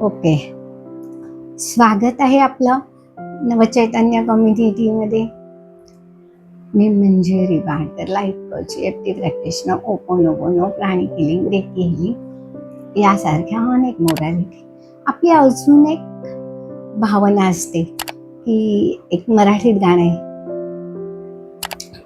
Okay. स्वागत आहे आपलं नवचैतन्य कम्युनिटीमध्ये. मी Manjiri Bankar, life coach, EFT practitioner, Ho'oponopono, pranic healing, reiki healing यासारख्या अनेक मोडॅलिटी. आपली अजून एक भावना असते की एक मराठीत गाणं आहे,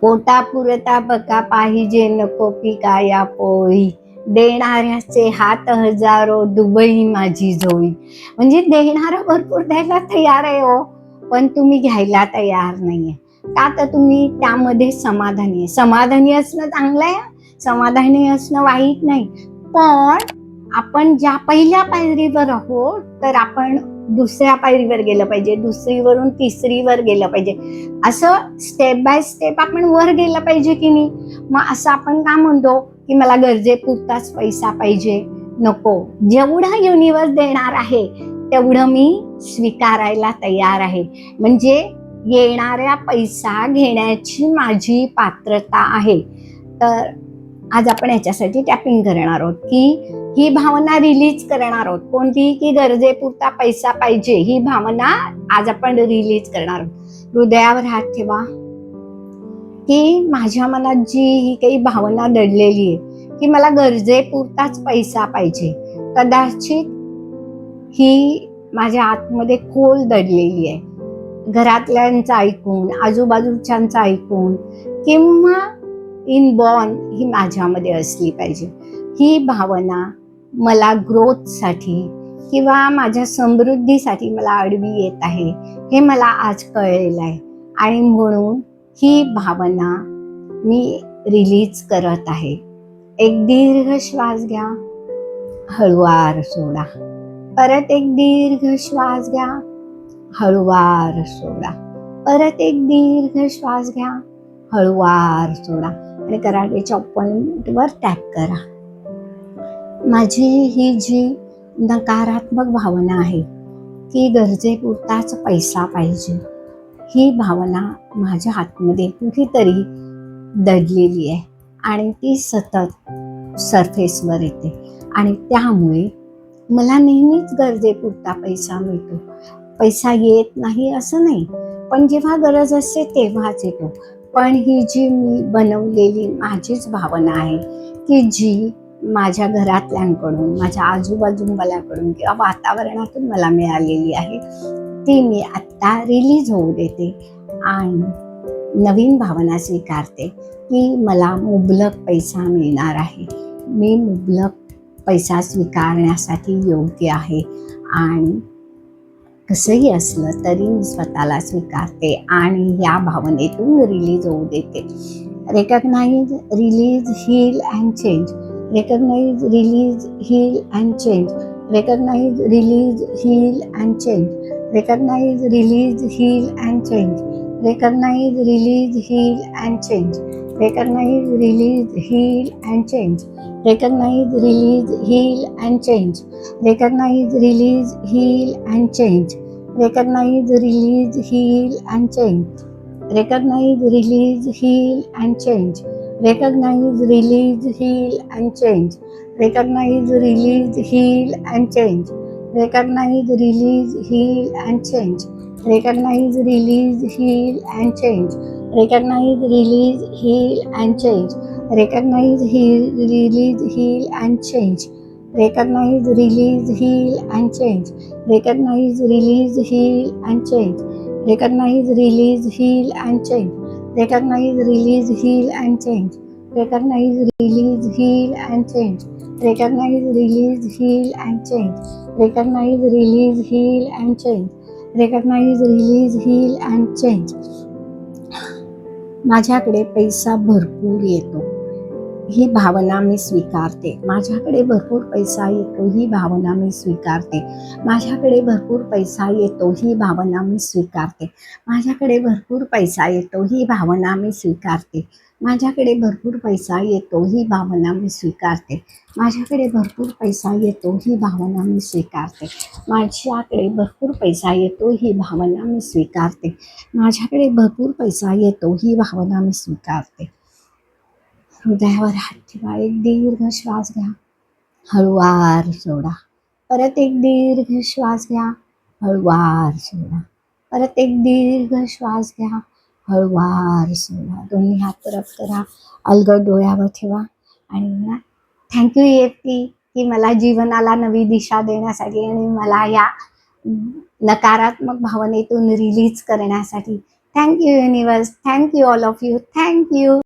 पोटा पुरता बका पाहिजे नको पिकाया पोळी, देणाऱ्याचे हात हजारो दुबई माझी जोळी. म्हणजे देणारा भरपूर द्यायला तयार आहे हो, पण तुम्ही घ्यायला तयार नाहीये. का तर तुम्ही त्यामध्ये समाधानी आहे. समाधानी असणं चांगलं आहे, समाधानी असणं वाईट नाही, पण आपण ज्या पहिल्या पायरीवर आहोत तर आपण दुसऱ्या पायरीवर गेलं पाहिजे, दुसरीवरून तिसरीवर गेलं पाहिजे, असं स्टेप बाय स्टेप आपण वर गेलं पाहिजे की नाही. मग असं आपण का म्हणतो की मला गरजेपुरताच पैसा पाहिजे? नको, जेवढं युनिवर्स देणार आहे तेवढं मी स्वीकारायला तयार आहे. म्हणजे येणाऱ्या पैसा घेण्याची माझी पात्रता आहे. तर आज आपण याच्यासाठी टॅपिंग करणार आहोत की ही भावना रिलीज करणार आहोत. कोणती? की गरजेपुरता पैसा पाहिजे ही भावना आज आपण रिलीज करणार आहोत. हृदयावर हात ठेवा की माझ्या मनात जी ही काही भावना दडलेली आहे की मला गरजेपुरताच पैसा पाहिजे, कदाचित ही माझ्या आतमध्ये खोल दडलेली आहे. घरातल्यांचं ऐकून, आजूबाजूच्यांचं ऐकून किंवा इनबॉर्न ही माझ्यामध्ये असली पाहिजे. ही भावना मला ग्रोथसाठी किंवा माझ्या समृद्धीसाठी मला आडवी येत आहे, हे मला आज कळलेलं आहे. आणि म्हणून ही भावना मी रिलीज करत आहे. एक दीर्घ श्वास घ्या, हळूवार सोडा. परत एक दीर्घ श्वास घ्या, हळूवार सोडा. परत एक दीर्घ श्वास घ्या, हळूवार सोडा. आणि कराटेच्या पॉइंटवर टॅप करा. माझी ही जी नकारात्मक भावना आहे की गरजेपुरताच पैसा पाहिजे, ही भावना माझ्या आतमध्ये कुठेतरी दडलेली आहे आणि ती सतत सरफेसवर येते. आणि त्यामुळे मला नेहमीच गरजेपुरता पैसा मिळतो. पैसा येत नाही असं नाही, पण जेव्हा गरज असते तेव्हाच येतो. पण ही जी मी बनवलेली माझीच भावना आहे की जी माझ्या घरातल्यांकडून, माझ्या आजूबाजूवाल्याकडून किंवा वातावरणातून मला मिळालेली आहे, ती मी आत्ता रिलीज होऊ देते आणि नवीन भावना स्वीकारते की मला मुबलक पैसा मिळणार आहे. मी मुबलक पैसा स्वीकारण्यासाठी योग्य आहे आणि कसंही असलं तरी मी स्वतःला स्वीकारते आणि या भावनेतून रिलीज होऊ देते. Recognise, release, heal and change. Recognise, release, heal and change. Recognise, release, heal and change. Recognise, release, heal and change. Recognise, release, heal and change. Recognise, release, heal and change. Recognize, release, heal and change. Recognize, release, heal and change. Recognize, release, heal and change. Recognize, release, heal and change. Recognize, release, heal and change. Recognize, release, heal and change. Recognize, release, heal and change. Recognize, release, heal and change. Recognize, release, heal and change. Recognize, heal, release, heal and change. Recognize, release, heal and change. Recognize, release, heal and change. Recognize, release, heal and change. Recognize, release, heal and change. Recognize, release, heal and change. Recognize, release, heal and change. Recognize, release, heal and change. Recognize, release, heal and change. माझ्याकडे पैसा भरपूर येतो, ही भावना मी स्वीकारते. माझ्याकडे भरपूर पैसा येतो, ही भावना मी स्वीकारते. माझ्याकडे भरपूर पैसा येतो, ही भावना मी स्वीकारते. माझ्याकडे भरपूर पैसा येतो, ही भावना मी स्वीकारते. माझ्याकडे भरपूर पैसा येतो, ही भावना मी स्वीकारते. माझ्याकडे भरपूर पैसा येतो, ही भावना मी स्वीकारते. माझ्याकडे भरपूर पैसा येतो, ही भावना मी स्वीकारते. माझ्याकडे भरपूर पैसा येतो, ही भावना मी स्वीकारते. हृदयावर हात ठेवा, एक दीर्घ श्वास घ्या, हळूवार सोडा. परत एक दीर्घ श्वास घ्या, हळूवार सोडा. परत एक दीर्घ श्वास घ्या, हळूवार सोडा. दोन्ही हात परत करा, अलगद डोळ्यावर ठेवा आणि म्हणा थँक्यू EFT की मला जीवनाला नवी दिशा देण्यासाठी आणि मला या नकारात्मक भावनेतून रिलीज करण्यासाठी. Thank you universe, thank you all of you, thank you.